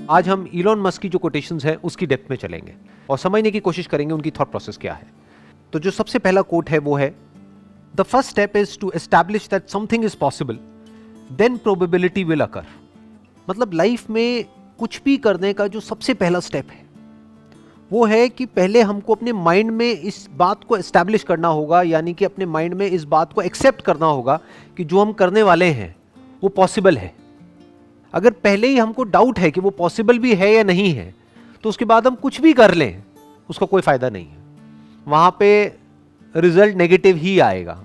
आज हम Elon Musk की जो कोटेशंस हैं उसकी डेप्थ में चलेंगे और समझने की कोशिश करेंगे उनकी थॉट प्रोसेस क्या है। तो जो सबसे पहला कोट है वो है, the first step is to establish that something is possible, then probability will occur. मतलब लाइफ में कुछ भी करने का जो सबसे पहला स्टेप है वो है कि पहले हमको अपने माइंड में इस बात को एस्टैब्लिश करना होगा, यानी कि अपने माइंड में इस बात को एक्सेप्ट करना होगा कि जो हम करने वाले हैं वो पॉसिबल है। अगर पहले ही हमको डाउट है कि वो पॉसिबल भी है या नहीं है, तो उसके बाद हम कुछ भी कर लें उसका कोई फायदा नहीं है, वहां पे रिजल्ट नेगेटिव ही आएगा,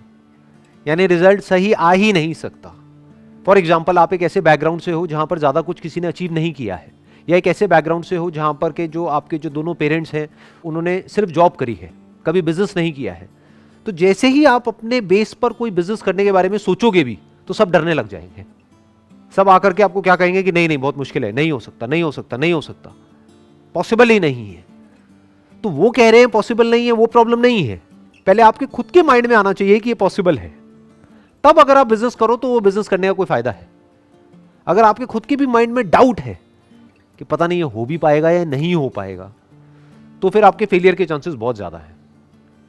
यानी रिजल्ट सही आ ही नहीं सकता। फॉर एग्जाम्पल, आप एक ऐसे बैकग्राउंड से हो जहां पर ज्यादा कुछ किसी ने अचीव नहीं किया है, या एक ऐसे बैकग्राउंड से हो जहां पर के जो आपके जो दोनों पेरेंट्स हैं उन्होंने सिर्फ जॉब करी है, कभी बिजनेस नहीं किया है। तो जैसे ही आप अपने बेस पर कोई बिजनेस करने के बारे में सोचोगे भी तो सब डरने लग जाएंगे। सब आकर के आपको क्या कहेंगे कि नहीं नहीं बहुत मुश्किल है, नहीं हो सकता, नहीं हो सकता, नहीं हो सकता, पॉसिबल ही नहीं है। तो वो कह रहे हैं पॉसिबल नहीं है, वो प्रॉब्लम नहीं है। पहले आपके खुद के माइंड में आना चाहिए कि ये पॉसिबल है, तब अगर आप बिजनेस करो तो वो बिजनेस करने का कोई फायदा है। अगर आपके खुद के भी माइंड में डाउट है कि पता नहीं ये हो भी पाएगा या नहीं हो पाएगा, तो फिर आपके फेलियर के चांसेस बहुत ज्यादा है।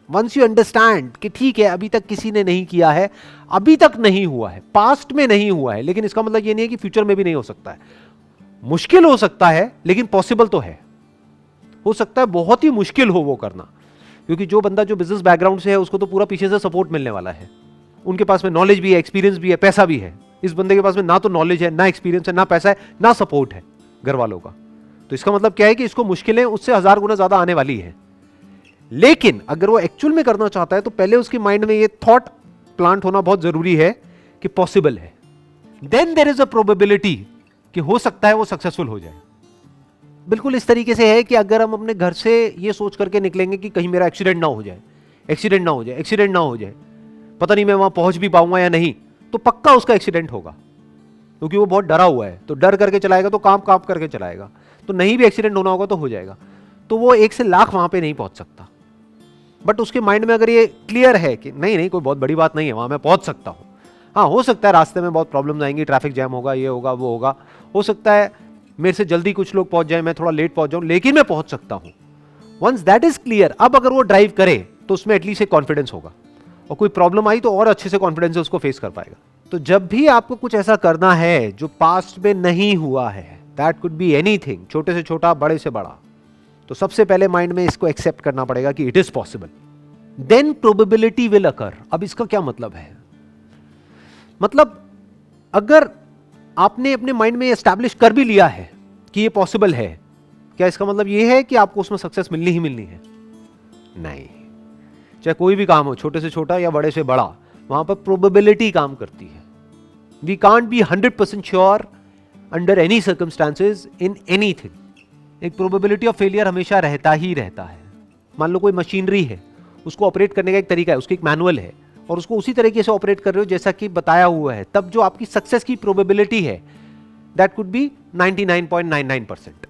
वंस यू अंडरस्टैंड कि ठीक है अभी तक किसी ने नहीं किया है, अभी तक नहीं हुआ है, पास्ट में नहीं हुआ है, लेकिन इसका मतलब ये नहीं है कि फ्यूचर में भी नहीं हो सकता है। मुश्किल हो सकता है लेकिन पॉसिबल तो है। हो सकता है बहुत ही मुश्किल हो वो करना, क्योंकि जो बंदा जो बिजनेस बैकग्राउंड से है उसको तो पूरा पीछे से सपोर्ट मिलने वाला है, उनके पास में नॉलेज भी है, एक्सपीरियंस भी है, पैसा भी है। इस बंदे के पास में ना तो नॉलेज है, ना एक्सपीरियंस है, ना पैसा है, ना सपोर्ट है घर वालों का। तो इसका मतलब क्या है कि इसको मुश्किलें उससे 1000 गुना ज्यादा आने वाली है। लेकिन अगर वो एक्चुअल में करना चाहता है तो पहले उसके माइंड में ये थॉट प्लांट होना बहुत जरूरी है कि पॉसिबल है। Then there is a probability कि हो सकता है वो सक्सेसफुल हो जाए। बिल्कुल इस तरीके से है कि अगर हम अपने घर से ये सोच करके निकलेंगे कि कहीं मेरा एक्सीडेंट ना हो जाए, एक्सीडेंट ना हो जाए, एक्सीडेंट ना हो जाए, पता नहीं मैं वहां पहुंच भी पाऊंगा या नहीं, तो पक्का उसका एक्सीडेंट होगा, क्योंकि वो बहुत डरा हुआ है। तो डर करके चलाएगा तो काम काम करके चलाएगा, तो नहीं भी एक्सीडेंट होना होगा तो हो जाएगा। तो वो 1 से लाख वहां पे नहीं पहुंच सकता। बट उसके माइंड में अगर ये क्लियर है कि नहीं नहीं कोई बहुत बड़ी बात नहीं है, वहां मैं पहुंच सकता हूं। हाँ, हो सकता है रास्ते में बहुत प्रॉब्लम्स आएंगी, ट्रैफिक जैम होगा, ये होगा, वो होगा, हो सकता है मेरे से जल्दी कुछ लोग पहुंच जाए, मैं थोड़ा लेट पहुंच जाऊं, लेकिन मैं पहुंच सकता हूं। वंस दैट इज क्लियर, अब अगर वो ड्राइव करे तो उसमें एटलीस्ट एक कॉन्फिडेंस होगा, और कोई प्रॉब्लम आई तो और अच्छे से कॉन्फिडेंस से उसको फेस कर पाएगा। तो जब भी आपको कुछ ऐसा करना है जो पास्ट में नहीं हुआ है, दैट कुड बी एनीथिंग, छोटे से छोटा, बड़े से बड़ा, तो सबसे पहले माइंड में इसको एक्सेप्ट करना पड़ेगा कि it is possible. Then probability will occur. अब इसका क्या मतलब है? मतलब अगर आपने अपने माइंड में एस्टैब्लिश कर भी लिया है कि ये पॉसिबल है, क्या इसका मतलब ये है कि आपको उसमें सक्सेस मिलनी ही मिलनी है? नहीं। चाहे कोई भी काम हो, छोटे से छोटा या बड़े से बड़ा, वहां पर प्रोबेबिलिटी काम करती है। We can't be 100% sure under any circumstances in anything. एक प्रोबेबिलिटी ऑफ फेलियर हमेशा रहता ही रहता है। मान लो कोई मशीनरी है, उसको ऑपरेट करने का एक तरीका है, उसकी एक मैनुअल है, और उसको उसी तरीके से ऑपरेट कर रहे हो जैसा कि बताया हुआ है, तब जो आपकी सक्सेस की प्रोबेबिलिटी है that could be 99.99%।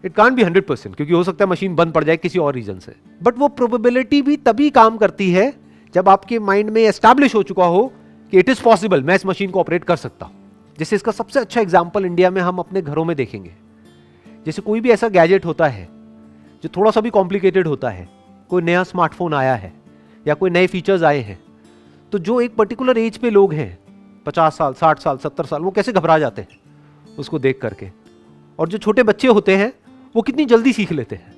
It can't be 100%, क्योंकि हो सकता है मशीन बंद पड़ जाए किसी और रीजन से। बट वो प्रोबेबिलिटी भी तभी काम करती है जब आपके माइंड में एस्टैब्लिश हो चुका हो कि इट इज पॉसिबल, मैं इस मशीन को ऑपरेट कर सकता हूं। जैसे इसका सबसे अच्छा एग्जाम्पल इंडिया में हम अपने घरों में देखेंगे। जैसे कोई भी ऐसा गैजेट होता है जो थोड़ा सा भी कॉम्प्लिकेटेड होता है, कोई नया स्मार्टफोन आया है या कोई नए फीचर्स आए हैं, तो जो एक पर्टिकुलर एज पे लोग हैं, 50 साल, 60 साल, 70 साल, वो कैसे घबरा जाते हैं उसको देख करके। और जो छोटे बच्चे होते हैं वो कितनी जल्दी सीख लेते हैं।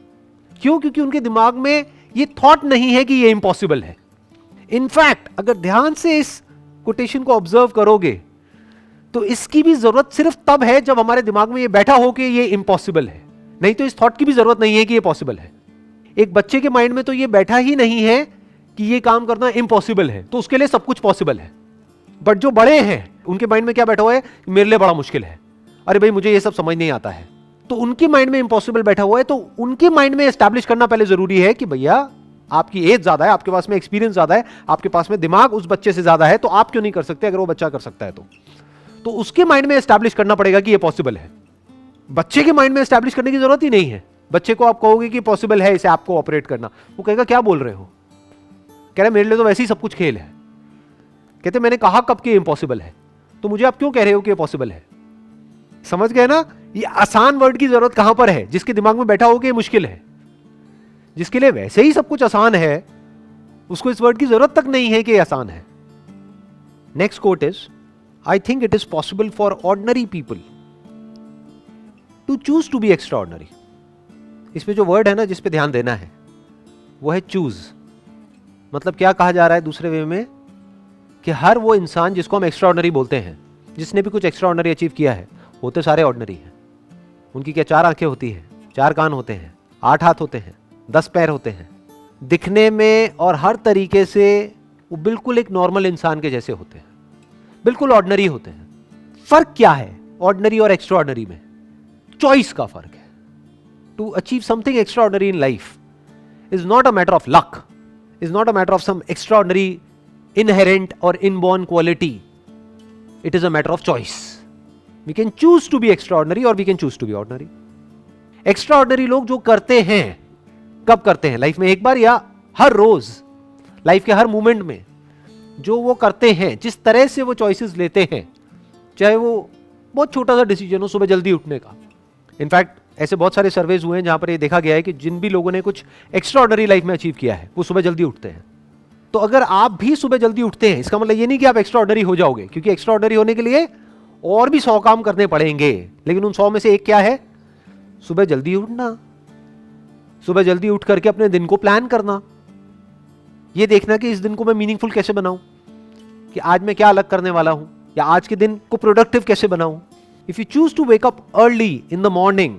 क्यों? क्योंकि उनके दिमाग में ये थॉट नहीं है कि ये इम्पॉसिबल है। इनफैक्ट अगर ध्यान से इस कोटेशन को ऑब्जर्व करोगे तो इसकी भी जरूरत सिर्फ तब है जब हमारे दिमाग में ये बैठा हो कि ये इम्पॉसिबल है, नहीं तो इस थॉट की भी जरूरत नहीं है कि ये पॉसिबल है। एक बच्चे के माइंड में तो ये बैठा ही नहीं है कि ये काम करना इम्पॉसिबल है, तो उसके लिए सब कुछ पॉसिबल है। बट जो बड़े हैं उनके माइंड में क्या बैठा हुआ है? मेरे लिए बड़ा मुश्किल है, अरे भाई मुझे ये सब समझ नहीं आता है। तो उनके माइंड में इम्पॉसिबल बैठा हुआ है, तो उनके माइंड में एस्टैब्लिश करना पहले जरूरी है कि भैया आपकी एज ज्यादा है, आपके पास में एक्सपीरियंस ज्यादा है, आपके पास में दिमाग उस बच्चे से ज्यादा है, तो आप क्यों नहीं कर सकते अगर वो बच्चा कर सकता है तो उसके माइंड में एस्टैब्लिश करना पड़ेगा कि ये पॉसिबल है। बच्चे के माइंड में एस्टैब्लिश करने की जरूरत ही नहीं है। बच्चे को आप कहोगे कि पॉसिबल है इसे आपको ऑपरेट करना, वो कहेगा क्या बोल रहे हो, कह रहे मेरे लिए तो वैसे ही सब कुछ खेल है। कहते मैंने कहा कब कि इम्पॉसिबल है, तो मुझे आप क्यों कह रहे हो कि ये पॉसिबल है? समझ गए ना ये आसान वर्ड की जरूरत कहां पर है? जिसके दिमाग में बैठा हो कि ये मुश्किल है, जिसके लिए वैसे ही सब कुछ आसान है, उसको इस वर्ड की जरूरत तक नहीं है कि ये आसान है. Next quote is, I think it is possible for ordinary people to choose to be extraordinary. इसमें जो वर्ड है ना जिस पे ध्यान देना है वो है चूज. मतलब क्या कहा जा रहा है दूसरे वे में, कि हर वो इंसान जिसको हम एक्स्ट्रा ऑर्डिनरी बोलते हैं, जिसने भी कुछ एक्स्ट्रा ऑर्डिनरी अचीव किया है, होते सारे ऑर्डिनरी हैं. उनकी क्या 4 आंखें होती हैं, 4 कान होते हैं, 8 हाथ होते हैं, 10 पैर होते हैं, दिखने में और हर तरीके से वो बिल्कुल एक नॉर्मल इंसान के जैसे होते हैं, बिल्कुल ऑर्डिनरी होते हैं. फर्क क्या है ऑर्डिनरी और एक्स्ट्रा ऑर्डिनरी में? चॉइस का फर्क है. To achieve something extraordinary in life is not a matter of luck, is not a matter of some extraordinary inherent or inborn quality. It is a matter of choice. We can choose to be extraordinary or we can choose to be ordinary. Extraordinary लोग जो करते हैं, कब करते हैं? Life में एक बार या हर रोज, लाइफ के हर मोमेंट में जो वो करते हैं, जिस तरह से वो चॉइसेस लेते हैं, चाहे वो बहुत छोटा सा डिसीजन हो, सुबह जल्दी उठने का. इनफैक्ट ऐसे बहुत सारे सर्वेज हुए हैं जहां पर ये देखा गया है कि जिन भी लोगों ने कुछ एक्स्ट्राऑर्डिनरी लाइफ में अचीव किया है वो सुबह जल्दी उठते हैं. तो अगर आप भी सुबह जल्दी उठते हैं, इसका मतलब ये नहीं कि आप एक्स्ट्रा ऑर्डिनरी हो जाओगे, क्योंकि एक्स्ट्रा ऑर्डिनरी होने के लिए और भी 100 काम करने पड़ेंगे. लेकिन उन 100 में से एक क्या है? सुबह जल्दी उठना. सुबह जल्दी उठ करके अपने दिन को प्लान करना, ये देखना कि इस दिन को मैं मीनिंगफुल कैसे बनाऊं, कि आज मैं क्या अलग करने वाला हूं, या आज के दिन को प्रोडक्टिव कैसे बनाऊं. If you choose to wake up early in the morning,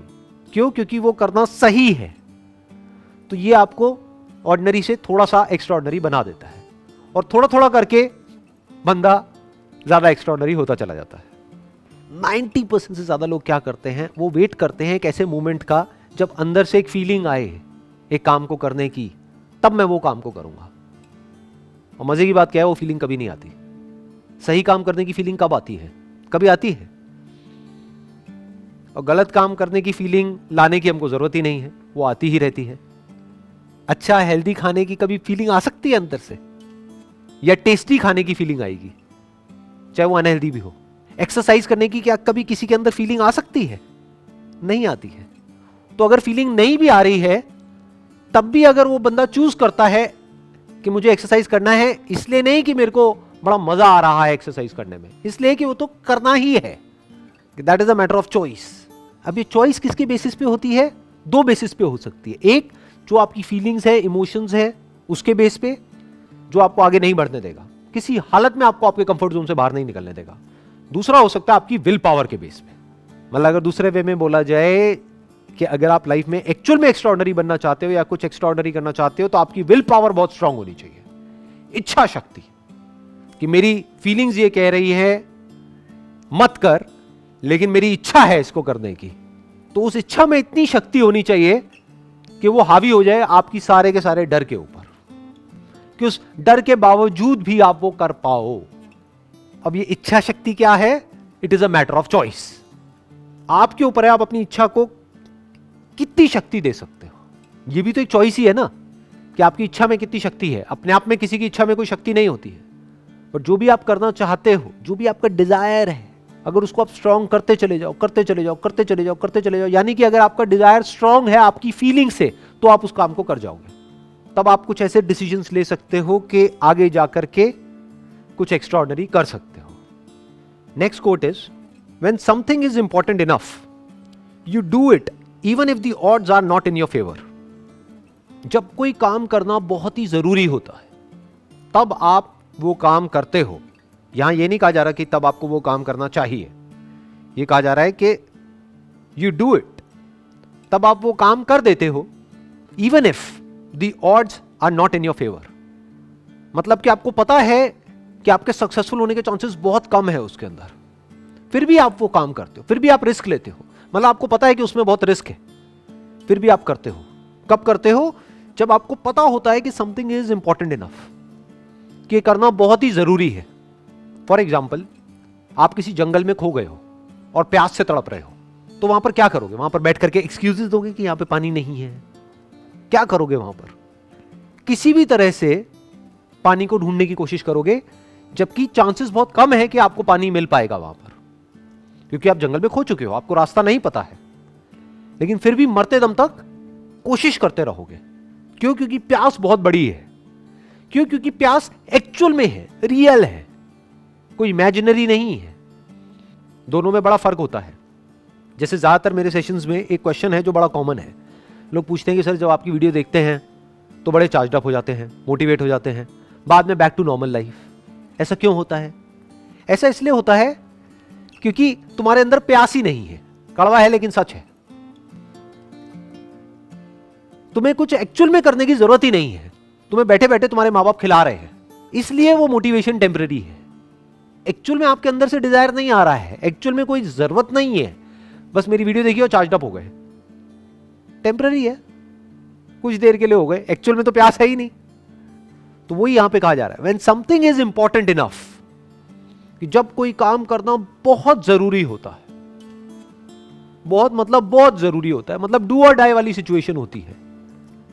क्यों? क्योंकि वो करना सही है, तो ये आपको ऑर्डिनरी से थोड़ा सा एक्स्ट्रा ऑर्डिनरी बना देता है. और थोड़ा थोड़ा करके बंदा ज्यादा एक्स्ट्रा ऑर्डिनरी होता चला जाता है. 90% से ज्यादा लोग क्या करते हैं, वो वेट करते हैं एक ऐसे मोमेंट का जब अंदर से एक फीलिंग आए एक काम को करने की, तब मैं वो काम को करूंगा. और मजे की बात क्या है, वो फीलिंग कभी नहीं आती. सही काम करने की फीलिंग कब आती है? कभी आती है. और गलत काम करने की फीलिंग लाने की हमको जरूरत ही नहीं है, वो आती ही रहती है. अच्छा हेल्दी खाने की कभी फीलिंग आ सकती है अंदर से, या टेस्टी खाने की फीलिंग आएगी, चाहे वो अनहेल्दी भी हो. एक्सरसाइज करने की क्या कभी किसी के अंदर फीलिंग आ सकती है? नहीं आती है. तो अगर फीलिंग नहीं भी आ रही है, तब भी अगर वो बंदा चूज करता है कि मुझे एक्सरसाइज करना है, इसलिए नहीं कि मेरे को बड़ा मजा आ रहा है एक्सरसाइज करने में, इसलिए कि वो तो करना ही है. That is a matter of choice. अब ये चॉइस किसके बेसिस पे होती है? 2 बेसिस पे हो सकती है. एक, जो आपकी फीलिंग्स है, इमोशंस है, उसके बेस पे, जो आपको आगे नहीं बढ़ने देगा, किसी हालत में आपको आपके कंफर्ट जोन से बाहर नहीं निकलने देगा. दूसरा हो सकता है आपकी विल पावर के बेस पे. मतलब अगर दूसरे वे में बोला जाए कि अगर आप लाइफ में एक्चुअल में एक्स्ट्राऑर्डिनरी बनना चाहते हो या कुछ एक्स्ट्राऑर्डिनरी करना चाहते हो, तो आपकी विल पावर बहुत स्ट्रांग होनी चाहिए. इच्छा शक्ति, कि मेरी फीलिंग्स ये कह रही है मत कर, लेकिन मेरी इच्छा है इसको करने की. तो उस इच्छा में इतनी शक्ति होनी चाहिए कि वो हावी हो जाए आपकी सारे के सारे डर के ऊपर, कि उस डर के बावजूद भी आप वो कर पाओ. अब ये इच्छा शक्ति क्या है? It is a matter of choice. आपके ऊपर है, आप अपनी इच्छा को कितनी शक्ति दे सकते हो. ये भी तो एक चॉइस ही है ना, कि आपकी इच्छा में कितनी शक्ति है. अपने आप में किसी की इच्छा में कोई शक्ति नहीं होती है, पर जो भी आप करना चाहते हो, जो भी आपका डिजायर है, अगर उसको आप स्ट्रांग करते चले जाओ, करते चले जाओ, करते चले जाओ, करते चले जाओ, यानी कि अगर आपका डिजायर स्ट्रांग है आपकी फीलिंग से, तो आप उस काम को कर जाओगे. तब आप कुछ ऐसे डिसीजंस ले सकते हो कि आगे जाकर के कुछ एक्स्ट्राऑर्डिनरी कर सकते हो. Next quote is, when something is important enough you do it even if the odds are not in your favour. जब कोई काम करना बहुत ही जरूरी होता है, तब आप वो काम करते हो. यहां ये नहीं कहा जा रहा कि तब आपको वो काम करना चाहिए, ये कहा जा रहा है कि यू डू इट, तब आप वो काम कर देते हो, even if the odds are not in your favour. मतलब कि आपको पता है कि आपके सक्सेसफुल होने के चांसेस बहुत कम है उसके अंदर, फिर भी आप वो काम करते हो, फिर भी आप रिस्क लेते हो. मतलब आपको पता है कि उसमें बहुत रिस्क है, फिर भी आप करते हो. कब करते हो? जब आपको पता होता है कि समथिंग इज इंपॉर्टेंट इनफ, कि करना बहुत ही जरूरी है. फॉर एग्जाम्पल, आप किसी जंगल में खो गए हो और प्यास से तड़प रहे हो, तो वहां पर क्या करोगे? वहां पर बैठ करके एक्सक्यूजेस दोगे कि यहां पे पानी नहीं है? क्या करोगे वहां पर? किसी भी तरह से पानी को ढूंढने की कोशिश करोगे, जबकि चांसेस बहुत कम है कि आपको पानी मिल पाएगा वहां पर. क्योंकि आप जंगल में खो चुके हो, आपको रास्ता नहीं पता है, लेकिन फिर भी मरते दम तक कोशिश करते रहोगे। क्यों? क्योंकि प्यास बहुत बड़ी है। क्यों? क्योंकि प्यास एक्चुअल में है, रियल है, कोई इमेजिनरी नहीं है। दोनों में बड़ा फर्क होता है। जैसे ज्यादातर मेरे सेशंस में एक क्वेश्चन है जो बड़ा कॉमन है। लोग पूछते हैं कि सर जब आपकी वीडियो देखते हैं तो बड़े चार्ज अप हो जाते हैं, मोटिवेट हो जाते हैं, बाद में बैक टू नॉर्मल लाइफ। ऐसा क्यों होता है? ऐसा इसलिए होता है क्योंकि तुम्हारे अंदर प्यास ही नहीं है। कड़वा है लेकिन सच है। तुम्हें कुछ एक्चुअल में करने की जरूरत ही नहीं है। तुम्हें बैठे बैठे तुम्हारे माँ बाप खिला रहे हैं, इसलिए वो मोटिवेशन टेम्पररी है। एक्चुअल में आपके अंदर से डिजायर नहीं आ रहा है, एक्चुअल में कोई जरूरत नहीं है, बस मेरी वीडियो देखिए और चार्ज अप हो गए। टेम्पररी है, कुछ देर के लिए हो गए, एक्चुअल में तो प्यास है ही नहीं। तो वही यहां पे कहा जा रहा है, when something is important enough, कि जब कोई काम करना बहुत जरूरी होता है, बहुत मतलब बहुत जरूरी होता है, मतलब डू और डाई वाली सिचुएशन होती है,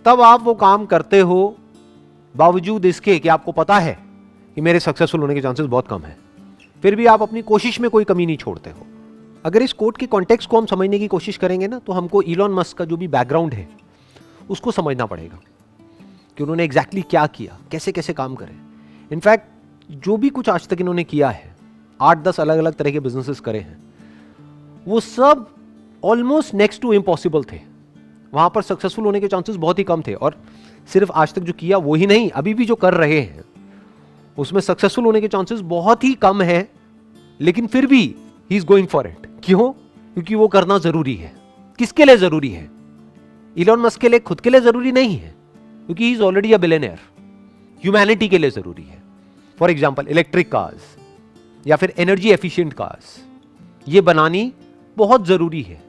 तब आप वो काम करते हो बावजूद इसके कि आपको पता है कि मेरे सक्सेसफुल होने के चांसेस बहुत कम है, फिर भी आप अपनी कोशिश में कोई कमी नहीं छोड़ते हो। अगर इस कोट के कॉन्टेक्स्ट को हम समझने की कोशिश करेंगे ना, तो हमको इलॉन मस्क का जो भी बैकग्राउंड है उसको समझना पड़ेगा कि उन्होंने एग्जैक्टली क्या किया, कैसे कैसे काम करे। इनफैक्ट जो भी कुछ आज तक इन्होंने किया है, 8-10 अलग अलग तरह के बिजनेसेस करे हैं, वो सब ऑलमोस्ट नेक्स्ट टू इम्पॉसिबल थे। वहां पर सक्सेसफुल होने के चांसेस बहुत ही कम थे। और सिर्फ आज तक जो किया वो ही नहीं, अभी भी जो कर रहे हैं उसमें सक्सेसफुल होने के चांसेस बहुत ही कम है, लेकिन फिर भी he is going for it. क्यों? क्योंकि वो करना जरूरी है। किसके लिए जरूरी है? इलॉन मस्क के लिए, खुद के लिए जरूरी नहीं है, क्योंकि he is already a billionaire. Humanity के लिए जरूरी है। फॉर एग्जांपल इलेक्ट्रिक कार्स या फिर एनर्जी एफिशिएंट कार्स, ये बनानी बहुत जरूरी है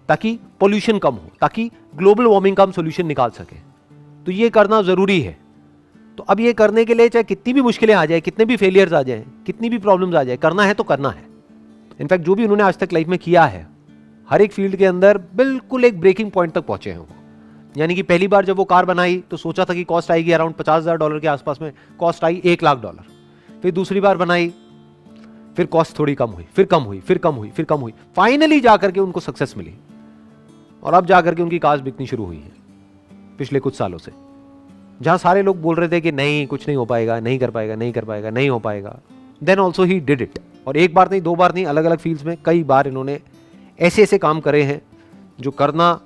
ताकि पोल्यूशन कम हो, ताकि ग्लोबल वार्मिंग का हम सोल्यूशन निकाल सके। तो ये करना जरूरी है। तो अब ये करने के लिए चाहे कितनी भी मुश्किलें आ जाए, कितने भी फेलियर्स आ जाए, कितनी भी प्रॉब्लम्स आ जाए, करना है तो करना है। इनफैक्ट जो भी उन्होंने आज तक लाइफ में किया है, हर एक फील्ड के अंदर बिल्कुल एक ब्रेकिंग पॉइंट तक पहुंचे हैं वो। यानी कि पहली बार जब वो कार बनाई तो सोचा था कि कॉस्ट आएगी अराउंड $50,000 के आसपास में, कॉस्ट आई $1,00,000। फिर दूसरी बार बनाई, फिर कॉस्ट थोड़ी कम हुई, फिर कम हुई, फिर कम हुई, फिर कम हुई, फाइनली जाकर के उनको सक्सेस मिली। और अब जाकर के उनकी कार्स बिकनी शुरू हुई है पिछले कुछ सालों से। जहां सारे लोग बोल रहे थे कि नहीं, कुछ नहीं हो पाएगा, नहीं कर पाएगा, नहीं कर पाएगा, नहीं हो पाएगा, then also he did it. और एक बार नहीं, दो बार नहीं, अलग अलग फील्ड्स में कई बार इन्होंने ऐसे ऐसे काम करे हैं जो करना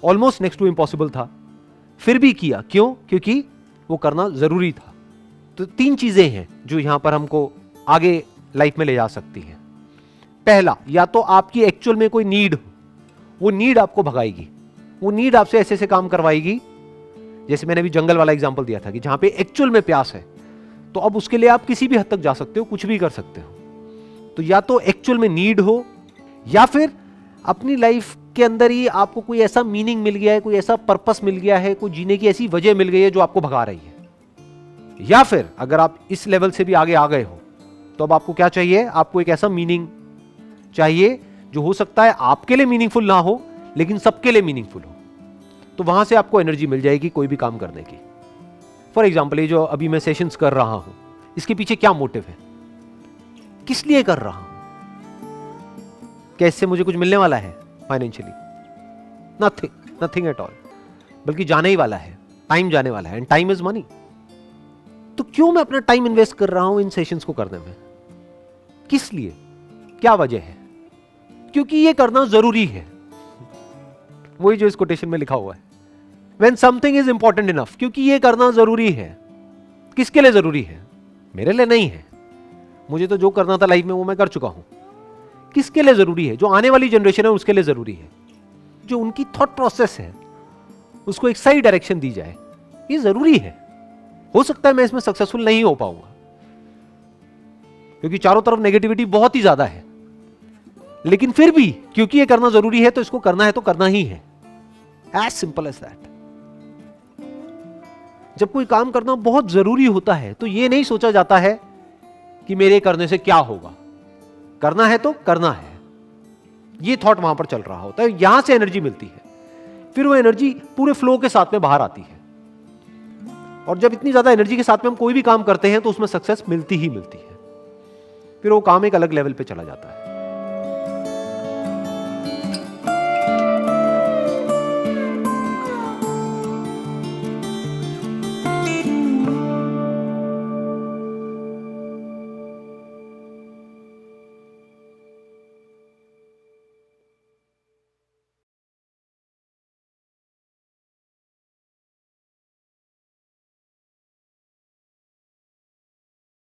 ऑलमोस्ट नेक्स्ट टू इम्पॉसिबल था, फिर भी किया। क्यों? क्योंकि वो करना जरूरी था। तो 3 चीजें हैं जो यहां पर हमको आगे लाइफ में ले जा सकती हैं। पहला, या तो आपकी एक्चुअल में कोई नीड हो, वो नीड आपको भगाएगी, वो नीड आपसे ऐसे ऐसे काम करवाएगी। जैसे मैंने अभी जंगल वाला एग्जांपल दिया था कि जहां पे एक्चुअल में प्यास है, तो अब उसके लिए आप किसी भी हद तक जा सकते हो, कुछ भी कर सकते हो। तो या तो एक्चुअल में नीड हो, या फिर अपनी लाइफ के अंदर ही आपको कोई ऐसा मीनिंग मिल गया है, कोई ऐसा पर्पस मिल गया है, कोई जीने की ऐसी वजह मिल गई है जो आपको भगा रही है। या फिर अगर आप इस लेवल से भी आगे आ गए हो, तो अब आपको क्या चाहिए? आपको एक ऐसा मीनिंग चाहिए जो हो सकता है आपके लिए मीनिंगफुल ना हो, लेकिन सबके लिए मीनिंगफुल हो। तो वहां से आपको एनर्जी मिल जाएगी कोई भी काम करने की। फॉर एग्जाम्पल, ये जो अभी मैं सेशंस कर रहा हूं, इसके पीछे क्या मोटिव है, किस लिए कर रहा हूं? क्या इससे मुझे कुछ मिलने वाला है financially? Nothing, nothing at all. बल्कि जाने ही वाला है, टाइम जाने वाला है, एंड टाइम इज मनी। तो क्यों मैं अपना टाइम इन्वेस्ट कर रहा हूं इन सेशंस को करने में? किस लिए? क्या वजह है? क्योंकि ये करना जरूरी है। वही जो इस कोटेशन में लिखा हुआ है, When something is important enough, क्योंकि ये करना जरूरी है। किसके लिए जरूरी है? मेरे लिए नहीं है। मुझे तो जो करना था लाइफ में वो मैं कर चुका हूं। किसके लिए जरूरी है? जो आने वाली जनरेशन है उसके लिए जरूरी है। जो उनकी थॉट प्रोसेस है उसको एक सही डायरेक्शन दी जाए, ये जरूरी है। हो सकता है मैं इसमें सक्सेसफुल नहीं हो पाऊंगा, क्योंकि चारों तरफ नेगेटिविटी बहुत ही ज्यादा है, लेकिन फिर भी क्योंकि ये करना जरूरी है तो इसको करना है तो करना ही है। As simple as that. जब कोई काम करना बहुत जरूरी होता है तो ये नहीं सोचा जाता है कि मेरे करने से क्या होगा, करना है तो करना है। ये थॉट वहां पर चल रहा होता है, यहां से एनर्जी मिलती है, फिर वो एनर्जी पूरे फ्लो के साथ में बाहर आती है। और जब इतनी ज्यादा एनर्जी के साथ में हम कोई भी काम करते हैं तो उसमें सक्सेस मिलती ही मिलती है, फिर वो काम एक अलग लेवल पे चला जाता है।